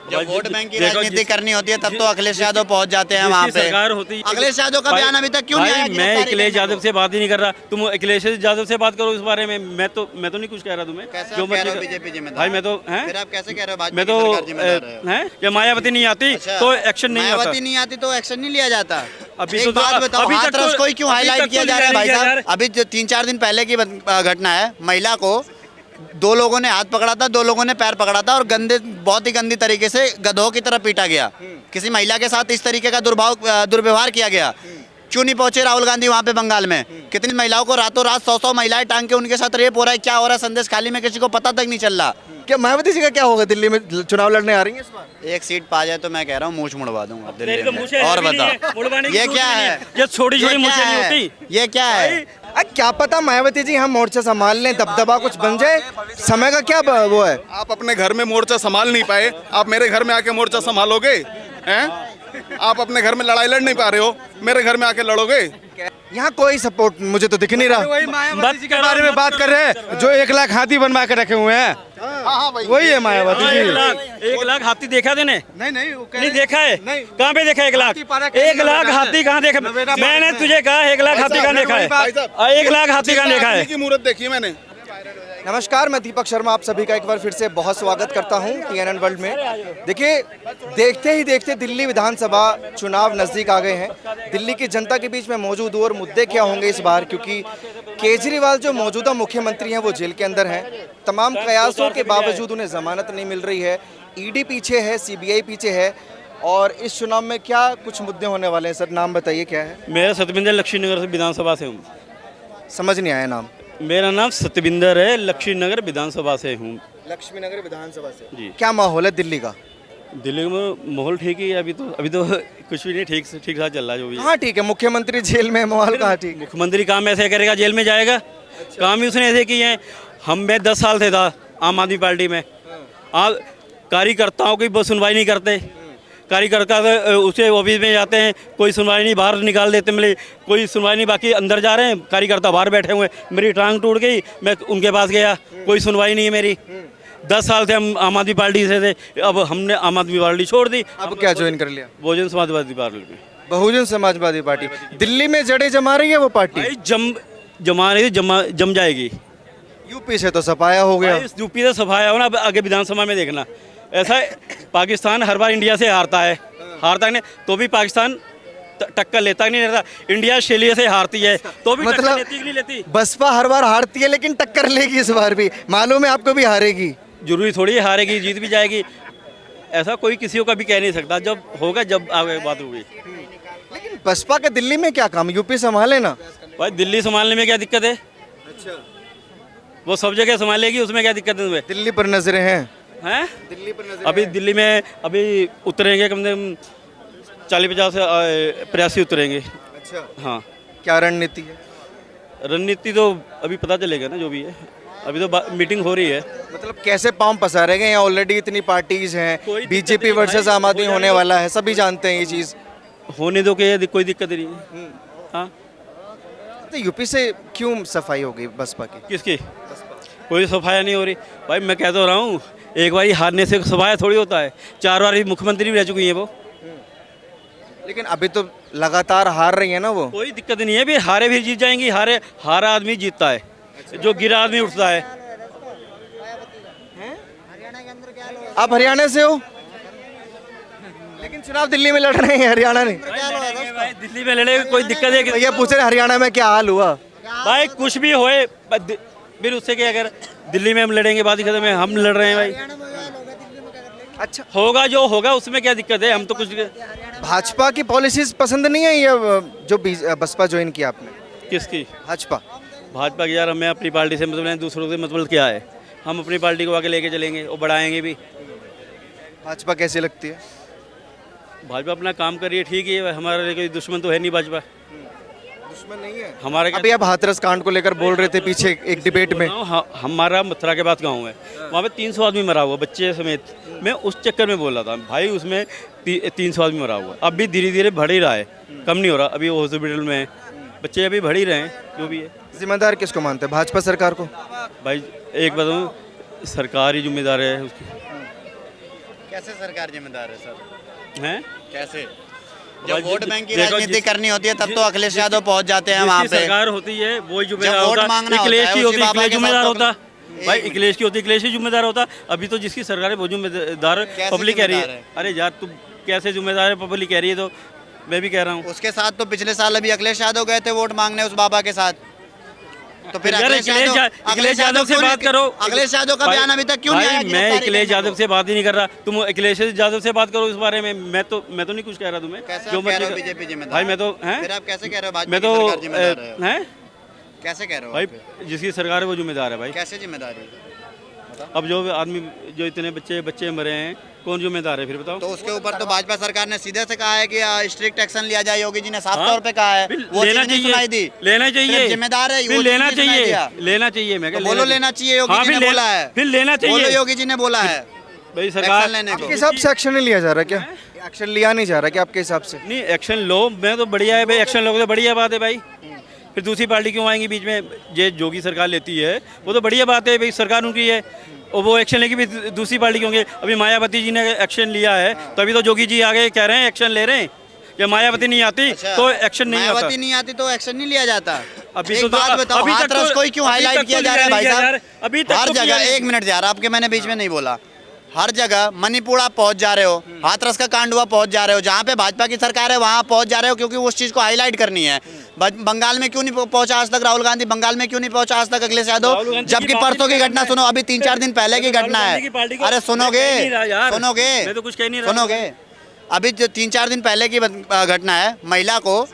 जब vote bank की राजनीति करनी होती है तब तो अखिलेश यादव पहुंच जाते हैं वहाँ पे। सरकार होती है। अखिलेश यादव का बयान अभी तक क्यों नहीं आया? मैं अखिलेश यादव से बात ही नहीं कर रहा, तुम अखिलेश यादव से बात करो इस बारे में। मैं तो नहीं कुछ कह रहा तुम्हें। जो बीजेपी जिम्मेदार भाई मैं तो हैं, फिर आप कैसे कह रहे हो मैं तो हैं कि मायावती नहीं आती तो एक्शन नहीं आता। मायावती नहीं आती तो एक्शन नहीं लिया जाता। अभी एक बात बताओ, अभी तक हाथरस को ही क्यों हाईलाइट किया जा रहा है भाई साहब? अभी जो 3-4 दिन पहले की घटना है, महिला को 2 लोगों ने हाथ पकड़ा था, 2 लोगों ने पैर पकड़ा था और बहुत ही गंदी तरीके से गधों की तरह पीटा गया। किसी महिला के साथ इस तरीके का दुर्व्यवहार किया गया। क्यों नहीं पहुंचे राहुल गांधी वहां पे बंगाल में? कितनी महिलाओं को रातों रात 100 महिलाएं टांग के उनके साथ रेप हो रहा है, क्या हो रहा है संदेश खाली में किसी को पता तक नहीं चल रहा। क्या मायावती जी का क्या होगा? दिल्ली में चुनाव लड़ने आ रही है इस बार? एक सीट पा जाए तो मैं कह रहा हूँ मूछ मुड़वा दूंगा दिल्ली तेरी तो में। मूछें और भी नहीं है, बताओ मुड़वाने की ये जरूरत क्या नहीं है? ये छोटी-छोटी मूछें नहीं होती। ये क्या है? क्या पता मायावती जी हम मोर्चा संभाल लें, दबदबा कुछ बन जाए, समय का क्या वो है? आप अपने घर में मोर्चा संभाल नहीं पाए, आप मेरे घर में आके मोर्चा संभालोगे? हैं? आप अपने घर में लड़ाई लड़ नहीं पा रहे हो, मेरे घर में आके लड़ोगे? यहाँ कोई सपोर्ट मुझे तो दिख नहीं रहा। मायावती के बारे में बात कर रहे हैं जो 1 लाख हाथी बनवा के रखे हुए हैं, वही है मायावती जी। 1 लाख हाथी देखा तूने? नहीं देखा है। नहीं। कहाँ पे देखा 1 लाख? 1 लाख हाथी कहाँ देखा? मैंने तुझे कहा 1 लाख हाथी कहाँ देखा है? 1 लाख हाथी कहाँ देखा है? की मूर्त देखी है मैंने। नमस्कार, मैं दीपक शर्मा आप सभी का एक बार फिर से बहुत स्वागत करता हूं TNN वर्ल्ड में। देखिए, देखते ही देखते दिल्ली विधानसभा चुनाव नज़दीक आ गए हैं। दिल्ली की जनता के बीच में मौजूद हूं और मुद्दे क्या होंगे इस बार, क्योंकि केजरीवाल जो मौजूदा मुख्यमंत्री हैं वो जेल के अंदर हैं। तमाम प्रयासों के बावजूद उन्हें जमानत नहीं मिल रही है। ED पीछे है, CBI पीछे है। और इस चुनाव में क्या कुछ मुद्दे होने वाले हैं? सर नाम बताइए क्या है? मैं सतविंदर लक्ष्मीनगर से विधानसभा से हूँ। समझ नहीं आया नाम। मेरा नाम सतविंदर है, लक्ष्मीनगर विधानसभा से हूँ। लक्ष्मीनगर विधानसभा से जी। क्या माहौल है दिल्ली का? दिल्ली में माहौल ठीक ही है। अभी तो कुछ भी नहीं, ठीक ठाक चल रहा है जो भी है। हाँ ठीक है, मुख्यमंत्री जेल में, माहौल कहाँ ठीक? मुख्यमंत्री काम ऐसे करेगा, जेल में जाएगा? काम ही उसने ऐसे किए हैं। मैं 10 साल से था आम आदमी पार्टी में। कार्यकर्ताओं की बहुत सुनवाई नहीं करते। कार्यकर्ता उसे ऑफिस में जाते हैं, कोई सुनवाई नहीं, बाहर निकाल देते, मिले कोई सुनवाई नहीं, बाकी अंदर जा रहे हैं, कार्यकर्ता बाहर बैठे हुए। मेरी टांग टूट गई, मैं उनके पास गया, कोई सुनवाई नहीं है मेरी। 10 साल से हम आम आदमी पार्टी से थे, अब हमने आम आदमी पार्टी छोड़ दी। अब क्या ज्वाइन कर लिया? बहुजन समाजवादी पार्टी। बहुजन समाजवादी पार्टी दिल्ली में जड़ें जमा रही है वो पार्टी? जमा रही, जम जाएगी। यूपी से तो सफाया हो गया। यूपी से सफाया हो ना, अब आगे विधानसभा में देखना। ऐसा पाकिस्तान हर बार इंडिया से हारता है नहीं तो भी पाकिस्तान टक्कर लेता नहीं रहता। इंडिया ऑस्ट्रेलिया से हारती है तो भी मतलब लेती कि नहीं लेती? बसपा हर बार हारती है लेकिन टक्कर लेगी इस बार भी, मालूम है आपको भी हारेगी। जरूरी थोड़ी है हारेगी, जीत भी जाएगी। ऐसा कोई किसी को कभी कह नहीं सकता, जब होगा जब आगे बात होगी। लेकिन बसपा का दिल्ली में क्या काम? यूपी संभाले ना भाई, दिल्ली संभालने में क्या दिक्कत है? अच्छा, वो सब जगह संभालेगी, उसमें क्या दिक्कत है तुम्हें? दिल्ली पर नजरें हैं। हैं? दिल्ली पर नजरें अभी दिल्ली में अभी उतरेंगे कम से कम 40-50 प्रयासी उतरेंगे। अच्छा, हाँ। क्या रणनीति है? रणनीति तो अभी पता चलेगा ना जो भी है। अभी तो मीटिंग हो रही है। मतलब कैसे पाँव पसारेंगे? यहाँ ऑलरेडी इतनी पार्टीज हैं, कोई दिक्कत बीजेपी नहीं वर्सेस भाई, आम आदमी कोई होने नहीं। वाला है, सभी जानते हैं ये चीज़। होने दो कि कोई दिक्कत नहीं है। हाँ। तो यूपी से क्यों सफाई हो गई बसपा की? किसकी? कोई सफाया नहीं हो रही भाई। मैं कह तो रहा हूँ, एक बार हारने से सफाया थोड़ी होता है। 4 बार मुख्यमंत्री भी रह चुकी हैं वो। लेकिन अभी तो लगातार हार रही है ना वो। कोई दिक्कत नहीं है, भी हारे भी जीत जाएंगी। हारा आदमी जीतता है, जो गिरा आदमी उठता है। आप हरियाणा से हो लेकिन चुनाव दिल्ली में लड़ रहे हैं, हरियाणा नहीं। भाई दिल्ली में लड़े, कोई दिक्कत है? भैया पूछ रहे हरियाणा में क्या हाल हुआ? भाई कुछ भी होए, फिर उससे क्या, अगर दिल्ली में हम लड़ेंगे, बात ही खत्म है। हम लड़ रहे हैं भाई, अच्छा होगा जो होगा, उसमें क्या दिक्कत है? हम तो कुछ भाजपा की पॉलिसीज पसंद नहीं है ये जो बसपा ज्वाइन किया आपने? किसकी? भाजपा की यार, हमें अपनी पार्टी से मतलब नहीं, दूसरों से मतलब क्या है? हम अपनी पार्टी को आगे लेके चलेंगे और बढ़ाएंगे भी। भाजपा कैसी लगती है? भाजपा अपना काम करिए, ठीक है। हमारे लिए कोई दुश्मन तो है नहीं भाजपा। दुश्मन नहीं है हमारे। अभी आप हाथरस कांड को लेकर बोल रहे थे पीछे एक डिबेट में। हमारा मथुरा के बाद गाँव है, वहाँ पे 300 आदमी मरा हुआ, बच्चे समेत। मैं उस चक्कर में बोल रहा था भाई, उसमें 300 आदमी मरा हुआ। अब भी धीरे धीरे बढ़ ही रहा है, कम नहीं हो रहा। अभी हॉस्पिटल में बच्चे अभी बढ़ ही रहे हैं, जो भी है। जिम्मेदार किसको मानते हैं? भाजपा सरकार को? भाई एक बताऊँ, सरकार ही जिम्मेदार है उसकी। कैसे सरकार जिम्मेदार है सर? हैं कैसे? भाई, जब वोट बैंक की देखो, राजनीति करनी होती है तब तो अखिलेश यादव पहुंच जाते हैं वहाँ जिसकी पे। सरकार होती है वो जिम्मेदार जब वोट होता। मांगना होता अखिलेश है, की उसी होती बाबा अखिलेश के साथ जिम्मेदार तो होता। एक भाई मिनट। अखिलेश की होती अखिलेश ही जिम्मेदार होता। अभी तो जिसकी सरकार है वो जिम्मेदार कैसे पब्लिक कह रही जिम्मेदार है। है? अरे यार तुम कैसे जिम्मेदार है, पब्लिक कह रही है तो मैं भी कह रहा हूँ। उसके साथ तो पिछले साल अभी अखिलेश यादव गए थे वोट मांगने उस बाबा के साथ। तो फिर यार अखिलेश यादव से क्यों बात नहीं- करो। अखिलेश यादव का भाई- बयान अभी तक क्यों नहीं भाई, आया? मैं गिरफ्तारी अखिलेश करने यादव को? से बात ही नहीं कर रहा। तुम अखिलेश यादव से बात करो इस बारे में। मैं तो नहीं कुछ कह रहा तुम्हें। कैसे जो आप कह रहे हो मर्जी- बीजेपी जिम्मेदार? भाई मैं तो हैं फिर आप कैसे कह रहे हो भाजपा मैं की तो सरकार जिम्मेदार है? हैं कैसे कह रहे हो भाई आप फिर? जिसकी सरकार है वो जिम्मेदार है भाई। कैसे जिम्मेदारी? अब जो आदमी जो इतने बच्चे मरे हैं कौन जिम्मेदार है फिर बताओ। तो उसके ऊपर तो भाजपा सरकार ने सीधे से कहा है कि स्ट्रिक्ट एक्शन लिया जाए। योगी जी ने साफ हाँ, तौर पे कहा है। बिल- वो लेना चीज़ नहीं चाहिए सुनाई दी। लेना सिर्फ चाहिए जिम्मेदार है फिर वो लेना चीज़ नहीं सुनाई चाहिए दिया। लेना चाहिए मैं तो कह बोलो लेना चाहिए योगी हाँ, जी ने फिर बोला है। फिर लेना बोलो चाहिए योगी जी ने बोला है भाई सरकार एक्शन लेने को। आपके हिसाब से एक्शन नहीं लिया जा रहा क्या? एक्शन लिया नहीं जा रहा क्या आपके हिसाब से? नहीं एक्शन लो मैं तो बढ़िया है भाई। एक्शन लोगे तो बढ़िया बात है भाई। फिर दूसरी पार्टी क्यों आएंगी बीच में? ये जोगी सरकार लेती है वो तो बढ़िया बात है भाई, सरकार उनकी है और वो एक्शन लेगी भी दूसरी पार्टी के होंगे। अभी मायावती जी ने एक्शन लिया है तो अभी तो जोगी जी आगे कह रहे हैं एक्शन ले रहे हैं। या मायावती नहीं आती अच्छा, तो एक्शन नहीं आता। मायावती नहीं आती तो एक्शन नहीं लिया जाता। अभी एक तो बात बताओ, अभी तक हाथरस तो- को ही क्यों अभी हाईलाइट तक किया तो जा रहा है लिया भाई नहीं साहब? यार, अभी तक हर तो किया जगह नहीं। एक मिनट यार, आपके मैंने बीच में नहीं बोला। हर जगह मणिपुर आप पहुंच जा रहे हो, हाथरस का कांड हुआ पहुंच जा रहे हो, जहाँ पे भाजपा की सरकार है वहाँ पहुंच जा रहे हो क्योंकि उस चीज को हाईलाइट करनी है। बंगाल में क्यों नहीं पहुंचा आज तक राहुल गांधी? बंगाल में क्यों नहीं पहुंचा आज तक अखिलेश राहुल यादव? गांधी जबकि की बात परसों ही की नहीं घटना करना सुनो, अभी 3-4 दिन पहले की घटना राहुल है। गांधी की पार्टी को अरे मैं सुनोगे कह नहीं रहा यार। सुनोगे मैं तो कुछ कह नहीं रहा। सुनोगे? अभी जो 3-4 दिन पहले की घटना है, महिला को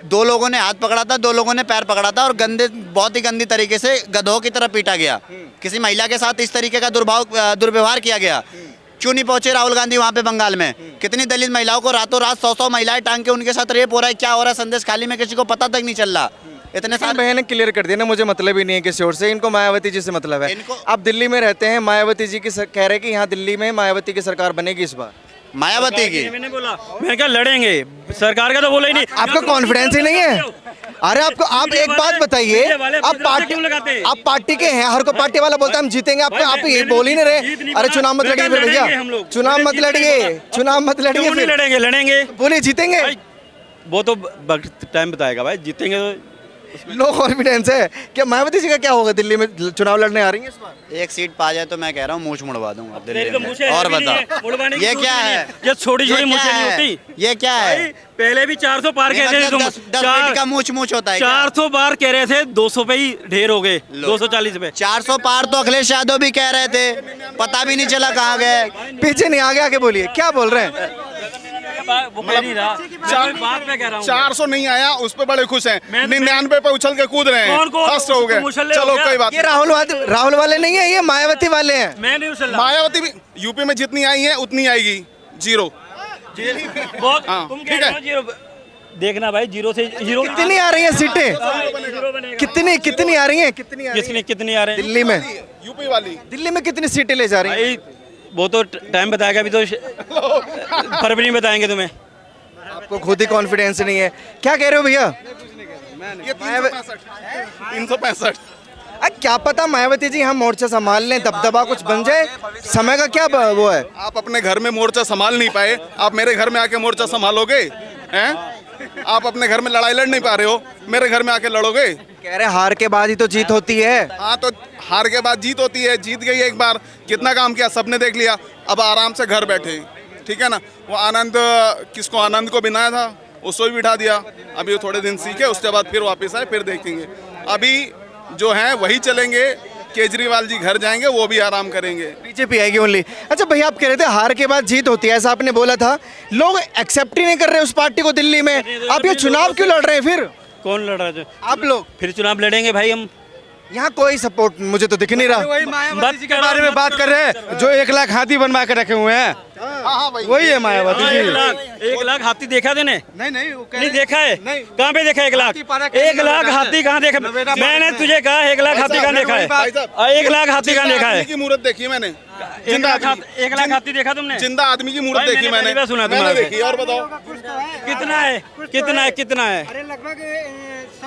2 लोगों ने हाथ पकड़ा था, 2 लोगों ने पैर पकड़ा था और बहुत ही गंदी तरीके से गधों की तरह पीटा गया। किसी महिला के साथ इस तरीके का दुर्व्यवहार किया गया। क्यों नहीं पहुंचे राहुल गांधी वहां पे बंगाल में? कितनी दलित महिलाओं को रातों रात 100 महिलाएं टांग के उनके साथ रेप हो रहा है। क्या हो रहा है संदेश खाली में किसी को पता तक नहीं चल रहा। इतने सारे मैंने क्लियर कर दिया ना, मुझे मतलब ही नहीं है किसी और से। इनको मायावती जी से मतलब है। आप दिल्ली में रहते हैं, मायावती जी की कह रहे हैं कि यहाँ दिल्ली में मायावती की सरकार बनेगी इस बार। मायावती की मैंने बोला मैं क्या लड़ेंगे सरकार का तो बोला ही नहीं। आपका कॉन्फिडेंस ही नहीं है? अरे आप एक बात बताइए, आप पार्टी के हैं, हर को पार्टी वाला बोलता है हम जीतेंगे, आप ये बोल ही नहीं रहे। अरे चुनाव मत लड़िए फिर भैया, चुनाव मत लड़िए फिर लड़ेंगे बोलिए जीतेंगे। वो तो टाइम बताएगा भाई। जीतेंगे तो लो कॉन्फिडेंस है क्या? मायावती जी का क्या होगा? दिल्ली में चुनाव लड़ने आ रही है इस बार? एक सीट पा जाए तो मैं कह रहा हूँ मूछ मुड़वा दूंगा तेरी दिल्ली तो में। मूछें और भी नहीं है, बताओ मुड़वाने की ये जरूरत क्या नहीं है? ये छोटी छोटी ये मूछें क्या नहीं है? होती। ये क्या है? भाई, पहले भी 400 पार कह रहे थे तुम। 10 मिनट का मूछ मूछ होता है क्या? 400 बार कह रहे थे, 200 पे ही ढेर हो गए। 240 पे 400 पार तो अखिलेश यादव भी कह रहे थे, पता भी नहीं चला कहाँ गए। पीछे नहीं, आगे आगे बोलिए क्या बोल रहे हैं? वो कह नहीं रहा। मैं बात पे कह रहा हूँ। 400 नहीं आया उस पे बड़े खुश हैं। मैं- 99 पे उछल के कूद रहे हैं। कौन फर्स्ट हो गए। मुशल्ले हो चलो गया? कोई बात ये नहीं। राहुल वाले नहीं है, ये मायावती वाले हैं। मैं नहीं उछल रहा। मायावती भी यूपी में जितनी आई है उतनी आएगी। 0 बहुत हाँ, तुम ठीक कह रहे है। हो 0। देखना भाई 0 से 0 कितनी आ रही है सीटें? 0 बनेगा। कितनी आ रही हैं? कितनी आ रही हैं? कितनी आ रहे हैं दिल्ली में? यूपी वाली दिल्ली में कितनी सीटें ले जा रही हैं? भाई? वो तो टाइम बताएगा। अभी तो फरवरी में बताएंगे तुम्हें। आपको खुद ही कॉन्फिडेंस नहीं है। क्या कह रहे हो भैया? ये 365 क्या पता मायावती जी हम मोर्चा संभाल लें, दबदबा कुछ बन जाए। समय का क्या वो है? आप अपने घर में मोर्चा संभाल नहीं पाए, आप मेरे घर में आके मोर्चा संभालोगे? हैं? आप अपने घर में लड़ाई लड़ नहीं पा रहे हो, मेरे घर में आके लड़ोगे? कह रहे हार के बाद ही तो जीत होती है। हाँ तो हार के बाद जीत होती है। जीत गई एक बार, कितना काम किया सबने देख लिया। अब आराम से घर बैठे, ठीक है ना। वो आनंद किसको, आनंद को बिनाया था, उसको भी बिठा दिया। अभी वो थोड़े दिन सीखे, उसके बाद फिर वापस आए, फिर देखेंगे। अभी जो है वही चलेंगे। केजरीवाल जी घर जाएंगे, वो भी आराम करेंगे। बीजेपी आएगी ओनली। अच्छा भैया, आप कह रहे थे हार के बाद जीत होती है, ऐसा आपने बोला था। लोग एक्सेप्ट ही नहीं कर रहे उस पार्टी को दिल्ली में। आप ये चुनाव क्यों लड़ रहे हैं फिर? कौन लड़ रहा है? आप लोग फिर चुनाव लड़ेंगे भाई हम। यहाँ कोई सपोर्ट मुझे तो दिख नहीं रहा। मायावती जी के बारे में बात कर रहे हैं, जो 1 लाख हाथी बनवा के रखे हुए हैं, वही है मायावती जी। 1 लाख हाथी देखा तूने? नहीं देखा है। नहीं। कहाँ पे देखा 1 लाख? पारा 1 लाख हाथी कहाँ देखा? मैंने तुझे कहा 1 लाख हाथी कहाँ देखा है? 1 लाख हाथी कहाँ देखा है? की मूर्त देखी है मैंने। 1 लाख हाथी देखा तुमने? जिंदा आदमी की मूर्त भाई, देखी मैंने मैंने। पहली बार सुना मैंने तुम्हारे देखी। और बताओ कितना है? कितना है? कितना है? अरे लगभग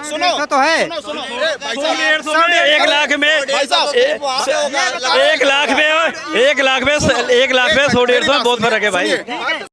सुनो तो है सुनो सुनो ए, भाई साहब, 100 में 1 लाख में भाई साहब, 1 लाख में 1 लाख में 1 लाख में 100 150 में बहुत फर्क है भाई।